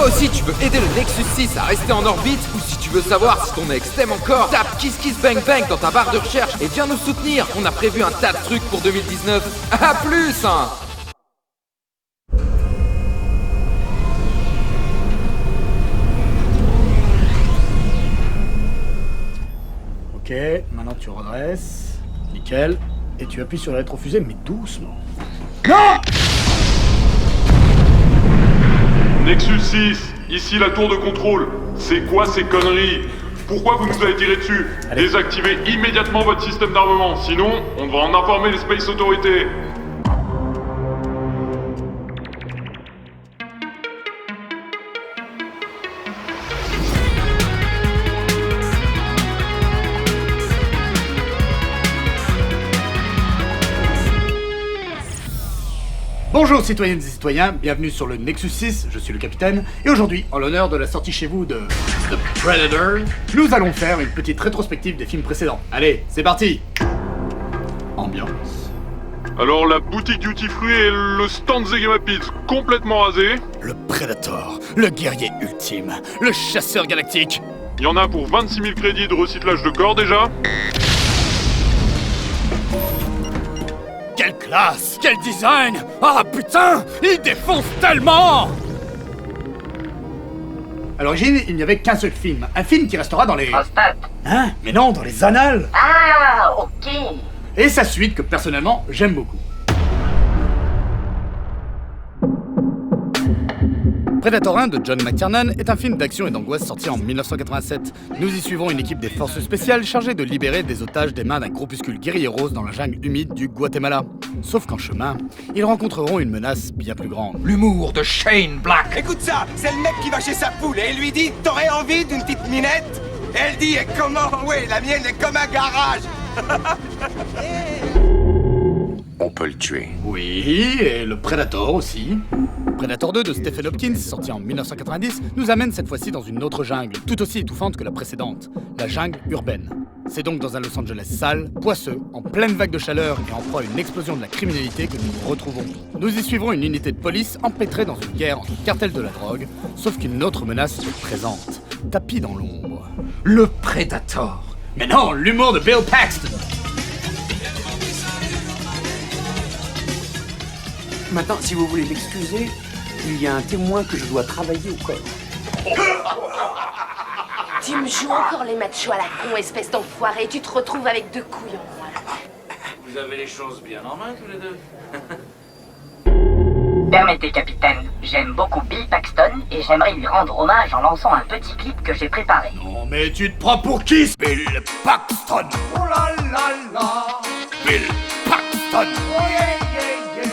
Toi aussi, tu veux aider le Nexus 6 à rester en orbite, ou si tu veux savoir si ton ex t'aime encore, tape Kiss Kiss Bang Bang dans ta barre de recherche et viens nous soutenir. On a prévu un tas de trucs pour 2019. À plus, hein. Ok, maintenant tu redresses. Nickel. Et tu appuies sur la rétrofusée, mais doucement. Non! Nexus 6, ici la tour de contrôle. C'est quoi ces conneries? Pourquoi vous nous avez tiré dessus? Allez. Désactivez immédiatement votre système d'armement, sinon on devra en informer les Space Authorities. Bonjour citoyennes et citoyens, bienvenue sur le Nexus 6, je suis le capitaine, et aujourd'hui, en l'honneur de la sortie chez vous de The Predator, nous allons faire une petite rétrospective des films précédents. Allez, c'est parti! Ambiance. Alors la boutique duty free et le stand Zegamapit complètement rasés. Le Predator, le guerrier ultime, le chasseur galactique. Il y en a pour 26 000 crédits de recyclage de corps déjà. Quelle classe! Quel design! Ah putain! Il défonce tellement! À l'origine, il n'y avait qu'un seul film. Un film qui restera dans les... Prostate. Hein? Mais non, dans les annales! Ah, ok. Et sa suite que personnellement, j'aime beaucoup. Predator 1 de John McTiernan est un film d'action et d'angoisse sorti en 1987. Nous y suivons une équipe des forces spéciales chargée de libérer des otages des mains d'un groupuscule guérilleros dans la jungle humide du Guatemala. Sauf qu'en chemin, ils rencontreront une menace bien plus grande. L'humour de Shane Black. Écoute ça, c'est le mec qui va chez sa poule et il lui dit « T'aurais envie d'une petite minette ?» Et elle dit « Et comment? Ouais, la mienne est comme un garage !» On peut le tuer. Oui, et le Predator aussi. Predator 2 de Stephen Hopkins, sorti en 1990, nous amène cette fois-ci dans une autre jungle, tout aussi étouffante que la précédente, la jungle urbaine. C'est donc dans un Los Angeles sale, poisseux, en pleine vague de chaleur et en proie à une explosion de la criminalité que nous nous retrouvons. Nous y suivrons une unité de police empêtrée dans une guerre entre cartels de la drogue, sauf qu'une autre menace se présente, tapis dans l'ombre. Le Predator. Mais non, l'humour de Bill Paxton. Maintenant, si vous voulez m'excuser, il y a un témoin que je dois travailler au corps. Tu me joues encore les machos à la con, espèce d'enfoiré. Tu te retrouves avec deux couilles en moins. Vous avez les choses bien en main tous les deux. Permettez, capitaine, j'aime beaucoup Bill Paxton et j'aimerais lui rendre hommage en lançant un petit clip que j'ai préparé. Non mais tu te prends pour qui, Bill Paxton? Oh là là là! Bill Paxton! Oh yeah yeah yeah!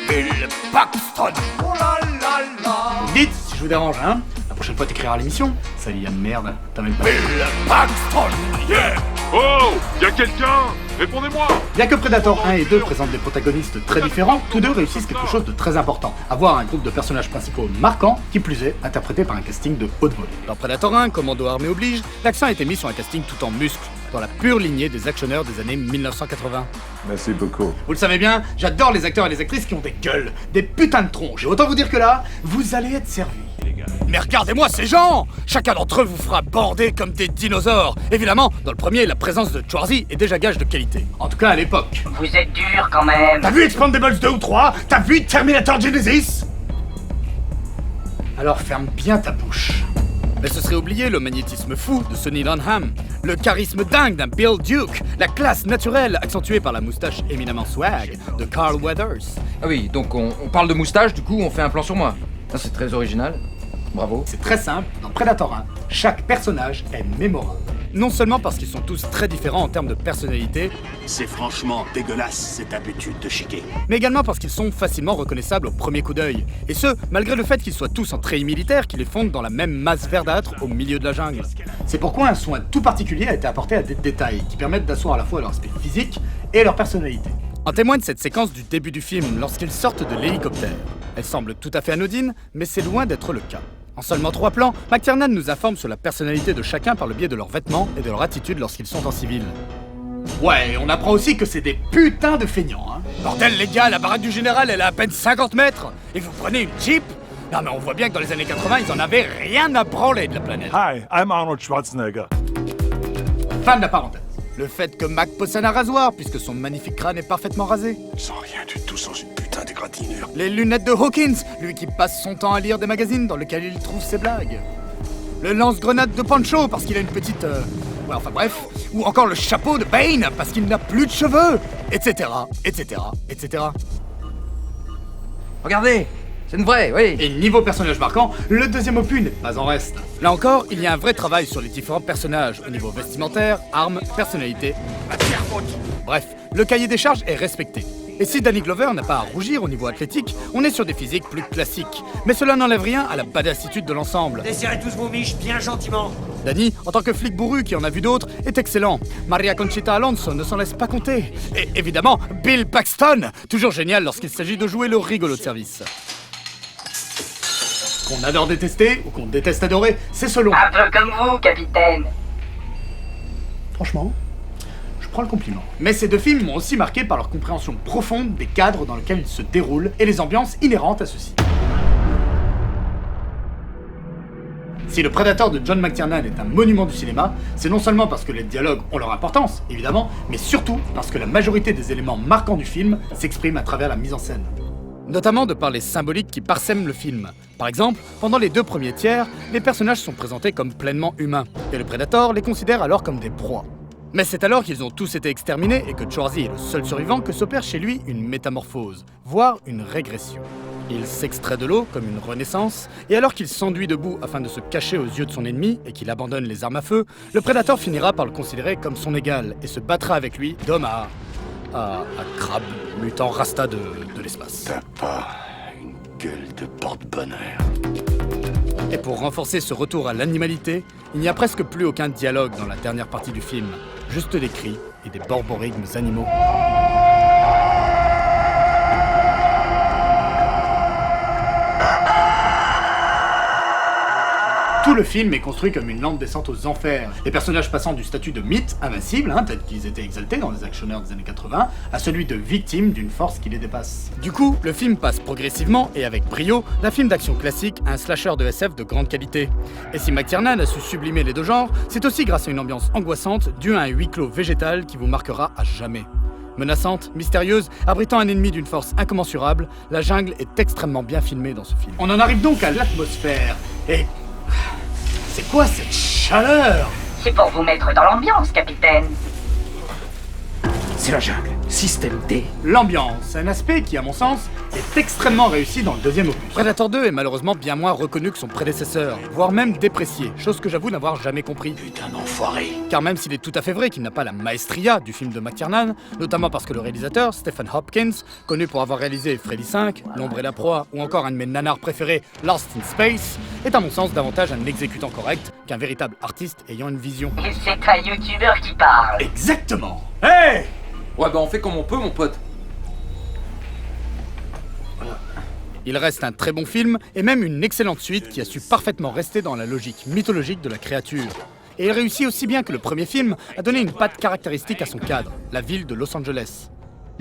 Bill Paxton! Oh là là là! Vous dites, si je vous dérange, hein? La prochaine fois t'écriras l'émission. Salut, y'a de merde, t'as même pas... Bill Paxton! Yeah! Oh, y a quelqu'un? Répondez-moi! Bien que Predator 1 et 2 présentent des protagonistes très différents, tous deux réussissent quelque chose de très important, avoir un groupe de personnages principaux marquants, qui plus est, interprétés par un casting de haute volée. Dans Predator 1, Commando Armée oblige, l'accent a été mis sur un casting tout en muscles, dans la pure lignée des actionneurs des années 1980. Merci beaucoup. Vous le savez bien, j'adore les acteurs et les actrices qui ont des gueules, des putains de tronches, et autant vous dire que là, vous allez être servis. Mais regardez-moi ces gens! Chacun d'entre eux vous fera border comme des dinosaures. Évidemment, dans le premier, la présence de Schwarzy est déjà gage de qualité. En tout cas à l'époque. Vous êtes dur quand même. T'as vu Expendables 2 ou 3? T'as vu Terminator Genesis? Alors ferme bien ta bouche. Mais ce serait oublier le magnétisme fou de Sonny Lonham, le charisme dingue d'un Bill Duke, la classe naturelle accentuée par la moustache éminemment swag de Carl Weathers. Ah oui, donc on parle de moustache, du coup on fait un plan sur moi. Ça c'est très original. Bravo. C'est très simple, dans Predator 1, chaque personnage est mémorable. Non seulement parce qu'ils sont tous très différents en termes de personnalité, c'est franchement dégueulasse cette habitude de chiquer. Mais également parce qu'ils sont facilement reconnaissables au premier coup d'œil. Et ce, malgré le fait qu'ils soient tous en treillis militaires qui les fondent dans la même masse verdâtre au milieu de la jungle. C'est pourquoi un soin tout particulier a été apporté à des détails qui permettent d'asseoir à la fois leur aspect physique et leur personnalité. En témoigne cette séquence du début du film lorsqu'ils sortent de l'hélicoptère. Elle semble tout à fait anodine, mais c'est loin d'être le cas. En seulement 3 plans, McTiernan nous informe sur la personnalité de chacun par le biais de leurs vêtements et de leur attitude lorsqu'ils sont en civil. Ouais, on apprend aussi que c'est des putains de feignants, hein. Bordel les gars, la baraque du général elle a à peine 50 mètres et vous prenez une Jeep? Non mais on voit bien que dans les années 80, ils en avaient rien à branler de la planète. Hi, I'm Arnold Schwarzenegger. Fin de la parenthèse. Le fait que Mac possède un rasoir, puisque son magnifique crâne est parfaitement rasé. Sans rien du tout, sans une putain d'égratignure. Les lunettes de Hawkins, lui qui passe son temps à lire des magazines dans lesquels il trouve ses blagues. Le lance-grenade de Pancho, parce qu'il a une petite... Ouais, enfin bref. Ou encore le chapeau de Bane, parce qu'il n'a plus de cheveux. Etc, etc, etc. Regardez, c'est une vraie, oui. Et niveau personnage marquant, le deuxième opus n'est pas en reste. Là encore, il y a un vrai travail sur les différents personnages, au niveau vestimentaire, armes, personnalité. Bref, le cahier des charges est respecté. Et si Danny Glover n'a pas à rougir au niveau athlétique, on est sur des physiques plus classiques. Mais cela n'enlève rien à la badassitude de l'ensemble. Desserrez tous vos miches bien gentiment. Danny, en tant que flic bourru qui en a vu d'autres, est excellent. Maria Conchita Alonso ne s'en laisse pas compter. Et évidemment, Bill Paxton, toujours génial lorsqu'il s'agit de jouer le rigolo de service. Qu'on adore détester ou qu'on déteste adorer, c'est selon. Un peu comme vous, capitaine. Franchement, je prends le compliment. Mais ces deux films m'ont aussi marqué par leur compréhension profonde des cadres dans lesquels ils se déroulent et les ambiances inhérentes à ceux-ci. Si Le Prédateur de John McTiernan est un monument du cinéma, c'est non seulement parce que les dialogues ont leur importance, évidemment, mais surtout parce que la majorité des éléments marquants du film s'expriment à travers la mise en scène. Notamment de par les symboliques qui parsèment le film. Par exemple, pendant les 2 premiers tiers, les personnages sont présentés comme pleinement humains, et le Predator les considère alors comme des proies. Mais c'est alors qu'ils ont tous été exterminés et que Schwarzy est le seul survivant que s'opère chez lui une métamorphose, voire une régression. Il s'extrait de l'eau comme une renaissance, et alors qu'il s'enduit debout afin de se cacher aux yeux de son ennemi et qu'il abandonne les armes à feu, le Predator finira par le considérer comme son égal et se battra avec lui d'homme à crabe, mutant rasta de l'espace. T'as pas une gueule de porte-bonheur. Et pour renforcer ce retour à l'animalité, il n'y a presque plus aucun dialogue dans la dernière partie du film, juste des cris et des borborigmes animaux. Tout le film est construit comme une lente descente aux enfers, les personnages passant du statut de mythe invincible, tels qu'ils étaient exaltés dans les actionneurs des années 80, à celui de victime d'une force qui les dépasse. Du coup, le film passe progressivement et avec brio d'un film d'action classique à un slasher de SF de grande qualité. Et si McTiernan a su sublimer les deux genres, c'est aussi grâce à une ambiance angoissante due à un huis clos végétal qui vous marquera à jamais. Menaçante, mystérieuse, abritant un ennemi d'une force incommensurable, la jungle est extrêmement bien filmée dans ce film. On en arrive donc à l'atmosphère, et... c'est quoi cette chaleur? C'est pour vous mettre dans l'ambiance, capitaine. C'est la jungle. Système D. L'ambiance, un aspect qui, à mon sens, est extrêmement réussi dans le deuxième opus. Predator 2 est malheureusement bien moins reconnu que son prédécesseur, voire même déprécié, chose que j'avoue n'avoir jamais compris. Putain d'enfoiré. Car même s'il est tout à fait vrai qu'il n'a pas la maestria du film de McTiernan, notamment parce que le réalisateur, Stephen Hopkins, connu pour avoir réalisé Freddy 5, L'ombre et la proie, ou encore un de mes nanars préférés, Lost in Space, est à mon sens davantage un exécutant correct qu'un véritable artiste ayant une vision. Et c'est un youtubeur qui parle. Exactement. Hey! Ouais bah on fait comme on peut mon pote. Il reste un très bon film et même une excellente suite qui a su parfaitement rester dans la logique mythologique de la créature. Et il réussit aussi bien que le premier film à donner une patte caractéristique à son cadre, la ville de Los Angeles.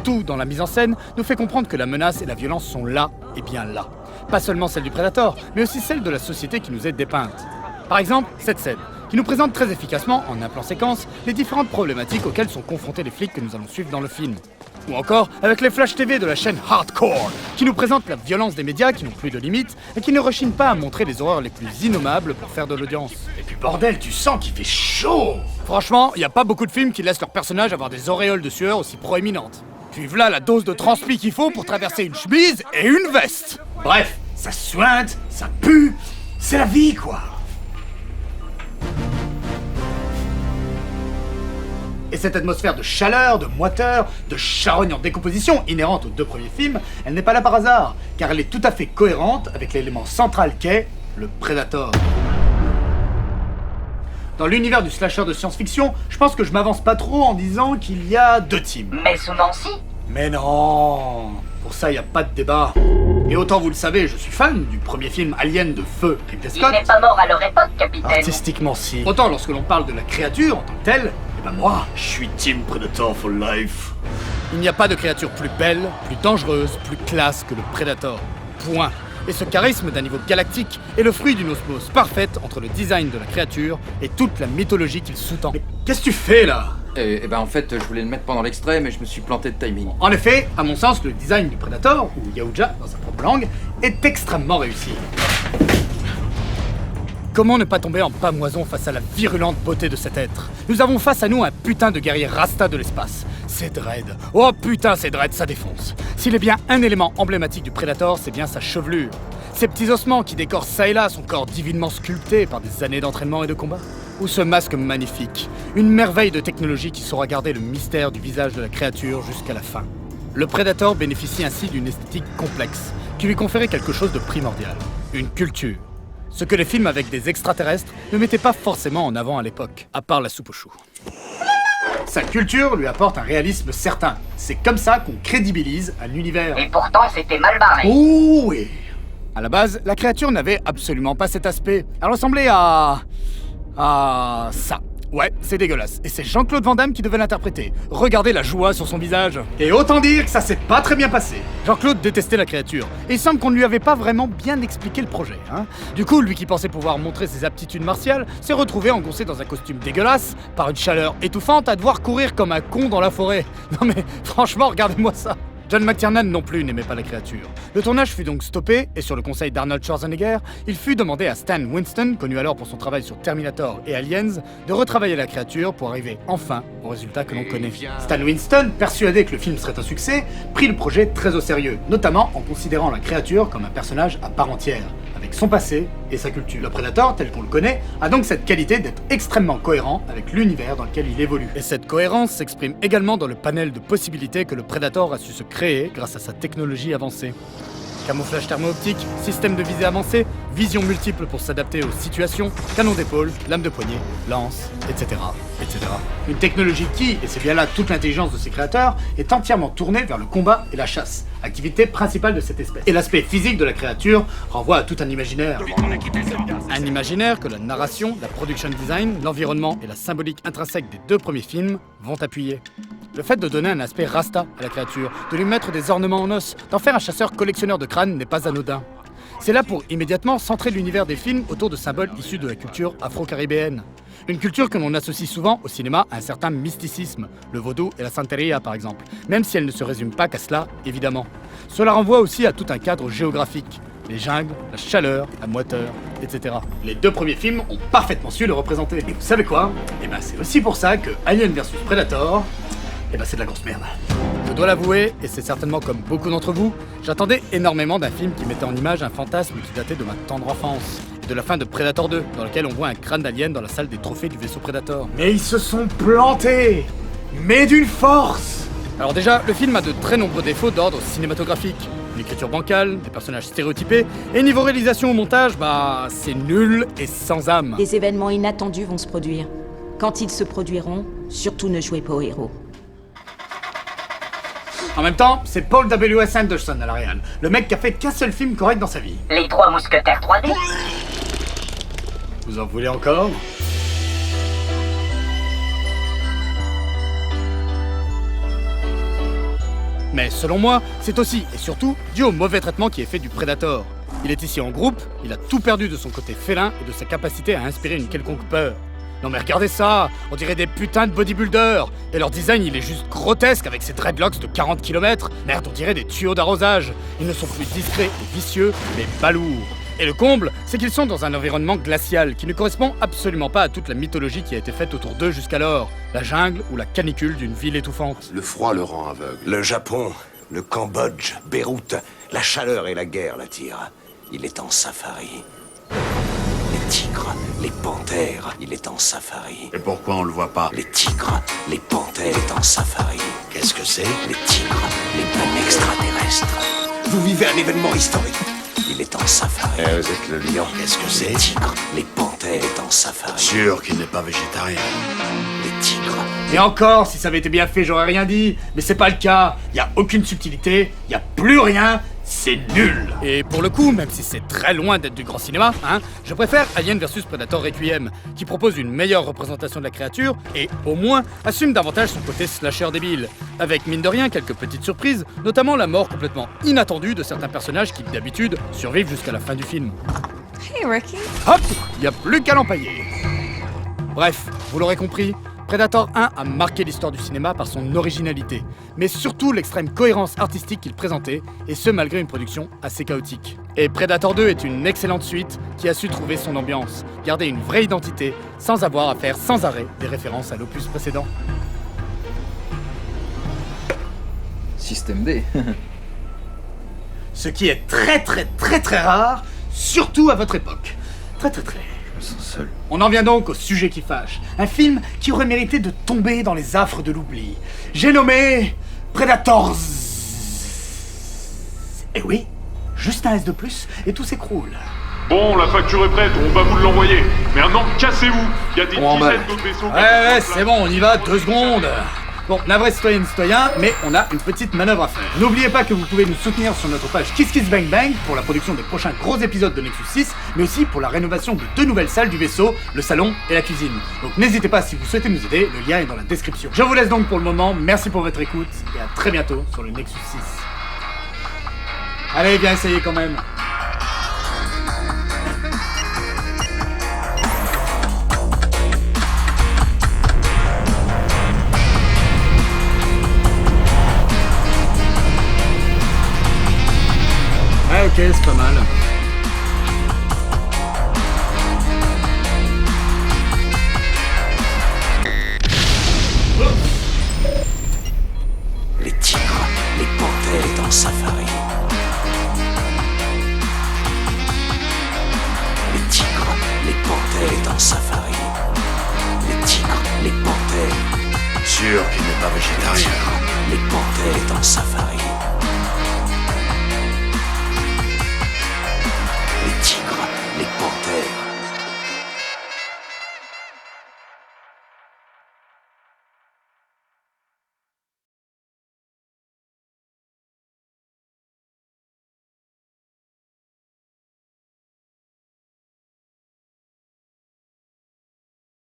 Tout dans la mise en scène nous fait comprendre que la menace et la violence sont là et bien là. Pas seulement celle du Predator, mais aussi celle de la société qui nous est dépeinte. Par exemple, cette scène, qui nous présente très efficacement, en un plan séquence, les différentes problématiques auxquelles sont confrontés les flics que nous allons suivre dans le film. Ou encore avec les flash TV de la chaîne Hardcore, qui nous présentent la violence des médias qui n'ont plus de limites et qui ne rechignent pas à montrer les horreurs les plus innommables pour faire de l'audience. Et puis bordel, tu sens qu'il fait chaud. Franchement, y a pas beaucoup de films qui laissent leurs personnages avoir des auréoles de sueur aussi proéminentes. Puis voilà la dose de transpi qu'il faut pour traverser une chemise et une veste. Bref, ça suinte, ça pue, c'est la vie quoi. Et cette atmosphère de chaleur, de moiteur, de charogne en décomposition inhérente aux 2 premiers films, elle n'est pas là par hasard, car elle est tout à fait cohérente avec l'élément central qu'est le Predator. Dans l'univers du slasher de science-fiction, je pense que je m'avance pas trop en disant qu'il y a 2 teams. Mais sous Nancy? Mais non, pour ça y a pas de débat. Et autant vous le savez, je suis fan du premier film Alien de feu Ridley Scott. Il n'est pas mort à leur époque, capitaine. Artistiquement si. Autant lorsque l'on parle de la créature en tant que telle, et ben moi, je suis Team Predator for life. Il n'y a pas de créature plus belle, plus dangereuse, plus classe que le Predator. Point. Et ce charisme d'un niveau galactique est le fruit d'une osmose parfaite entre le design de la créature et toute la mythologie qu'il sous-tend. Mais qu'est-ce que tu fais là ? Eh ben en fait, je voulais le mettre pendant l'extrait, mais je me suis planté de timing. En effet, à mon sens, le design du Predator, ou Yahuja dans sa propre langue, est extrêmement réussi. Comment ne pas tomber en pamoison face à la virulente beauté de cet être ? Nous avons face à nous un putain de guerrier rasta de l'espace. C'est Dredd. Oh putain, c'est Dredd, ça défonce. S'il est bien un élément emblématique du Predator, c'est bien sa chevelure. Ces petits ossements qui décorent ça et là son corps divinement sculpté par des années d'entraînement et de combat. Ou ce masque magnifique, une merveille de technologie qui saura garder le mystère du visage de la créature jusqu'à la fin. Le Predator bénéficie ainsi d'une esthétique complexe, qui lui conférait quelque chose de primordial, une culture. Ce que les films avec des extraterrestres ne mettaient pas forcément en avant à l'époque, à part la soupe aux choux. Sa culture lui apporte un réalisme certain. C'est comme ça qu'on crédibilise un univers. Et pourtant, c'était mal barré. Oh oui. À la base, la créature n'avait absolument pas cet aspect. Elle ressemblait à ça. Ouais, c'est dégueulasse. Et c'est Jean-Claude Van Damme qui devait l'interpréter. Regardez la joie sur son visage. Et autant dire que ça s'est pas très bien passé. Jean-Claude détestait la créature. Et il semble qu'on ne lui avait pas vraiment bien expliqué le projet, hein. Du coup, lui qui pensait pouvoir montrer ses aptitudes martiales, s'est retrouvé engoncé dans un costume dégueulasse, par une chaleur étouffante, à devoir courir comme un con dans la forêt. Non mais, franchement, regardez-moi ça. John McTiernan non plus n'aimait pas la créature. Le tournage fut donc stoppé, et sur le conseil d'Arnold Schwarzenegger, il fut demandé à Stan Winston, connu alors pour son travail sur Terminator et Aliens, de retravailler la créature pour arriver enfin au résultat que l'on connaît. Stan Winston, persuadé que le film serait un succès, prit le projet très au sérieux, notamment en considérant la créature comme un personnage à part entière, avec son passé et sa culture. Le Predator, tel qu'on le connaît, a donc cette qualité d'être extrêmement cohérent avec l'univers dans lequel il évolue. Et cette cohérence s'exprime également dans le panel de possibilités que le Predator a su se créer grâce à sa technologie avancée. Camouflage thermo-optique, système de visée avancé, vision multiple pour s'adapter aux situations, canon d'épaule, lame de poignet, lance, etc., etc. Une technologie qui, et c'est bien là toute l'intelligence de ses créateurs, est entièrement tournée vers le combat et la chasse, activité principale de cette espèce. Et l'aspect physique de la créature renvoie à tout un imaginaire. Un imaginaire que la narration, la production design, l'environnement et la symbolique intrinsèque des deux premiers films vont appuyer. Le fait de donner un aspect rasta à la créature, de lui mettre des ornements en os, d'en faire un chasseur collectionneur de crânes n'est pas anodin. C'est là pour immédiatement centrer l'univers des films autour de symboles issus de la culture afro-caribéenne. Une culture que l'on associe souvent au cinéma à un certain mysticisme, le vaudou et la santeria par exemple, même si elle ne se résume pas qu'à cela, évidemment. Cela renvoie aussi à tout un cadre géographique. Les jungles, la chaleur, la moiteur, etc. Les deux premiers films ont parfaitement su le représenter. Et vous savez quoi ? Eh ben c'est aussi pour ça que Alien vs Predator, eh ben c'est de la grosse merde. Je dois l'avouer, et c'est certainement comme beaucoup d'entre vous, j'attendais énormément d'un film qui mettait en image un fantasme qui datait de ma tendre enfance, et de la fin de Predator 2, dans lequel on voit un crâne d'alien dans la salle des trophées du vaisseau Predator. Mais ils se sont plantés, mais d'une force. Alors déjà, le film a de très nombreux défauts d'ordre cinématographique. Une écriture bancale, des personnages stéréotypés, et niveau réalisation au montage, bah c'est nul et sans âme. Des événements inattendus vont se produire. Quand ils se produiront, surtout ne jouez pas aux héros. En même temps, c'est Paul W.S. Anderson à la réal, le mec qui a fait qu'un seul film correct dans sa vie. Les Trois Mousquetaires 3D. Vous en voulez encore ? Mais selon moi, c'est aussi et surtout dû au mauvais traitement qui est fait du Predator. Il est ici en groupe, il a tout perdu de son côté félin et de sa capacité à inspirer une quelconque peur. Non mais regardez ça, on dirait des putains de bodybuilders. Et leur design il est juste grotesque avec ses dreadlocks de 40 km. Merde, on dirait des tuyaux d'arrosage. Ils ne sont plus discrets et vicieux, mais balourds. Et le comble, c'est qu'ils sont dans un environnement glacial qui ne correspond absolument pas à toute la mythologie qui a été faite autour d'eux jusqu'alors. La jungle ou la canicule d'une ville étouffante. Le froid le rend aveugle. Le Japon, le Cambodge, Beyrouth, la chaleur et la guerre l'attirent. Il est en safari. Les tigres, les panthères, il est en safari. Et pourquoi on le voit pas? Les tigres, les panthères, il est en safari. Qu'est-ce que c'est? Les tigres, les peuples extraterrestres. Vous vivez un événement historique. Il est en safari. Vous êtes le lion. Qu'est-ce que c'est? Les tigres, les panthères, il est en safari. Sûr qu'il n'est pas végétarien. Les tigres. Et encore, si ça avait été bien fait, j'aurais rien dit. Mais c'est pas le cas. Y a aucune subtilité, y a plus rien. c'est nul. Et pour le coup, même si c'est très loin d'être du grand cinéma, hein, je préfère Alien vs Predator Requiem, qui propose une meilleure représentation de la créature et, au moins, assume davantage son côté slasher débile. Avec, mine de rien, quelques petites surprises, notamment la mort complètement inattendue de certains personnages qui, d'habitude, survivent jusqu'à la fin du film. Hey Ricky. Hop, y a plus qu'à l'empailler. Bref, vous l'aurez compris, Predator 1 a marqué l'histoire du cinéma par son originalité, mais surtout l'extrême cohérence artistique qu'il présentait, et ce malgré une production assez chaotique. Et Predator 2 est une excellente suite qui a su trouver son ambiance, garder une vraie identité, sans avoir à faire sans arrêt des références à l'opus précédent. Système D. Ce qui est très rare, surtout à votre époque. Très. Je me sens seul. On en vient donc au sujet qui fâche. Un film qui aurait mérité de tomber dans les affres de l'oubli. J'ai nommé Predators. Et oui, juste un S de plus et tout s'écroule. Bon, la facture est prête, on va vous l'envoyer. Mais maintenant, cassez-vous. Il y a des dizaines d'autres vaisseaux... Ouais, c'est bon, on y va, 2 secondes. Bon, navré citoyennes et citoyens, mais on a une petite manœuvre à faire. N'oubliez pas que vous pouvez nous soutenir sur notre page KissKissBangBang pour la production des prochains gros épisodes de Nexus 6, mais aussi pour la rénovation de 2 nouvelles salles du vaisseau, le salon et la cuisine. Donc n'hésitez pas si vous souhaitez nous aider, le lien est dans la description. Je vous laisse donc pour le moment, merci pour votre écoute, et à très bientôt sur le Nexus 6. Allez, viens essayer quand même. Ouais, ok, c'est pas mal. Les tigres, les panthères est en safari. Les tigres, les panthères est en safari. Les tigres, les panthères. Sûr qu'il n'est pas végétarien. Les panthères est en safari.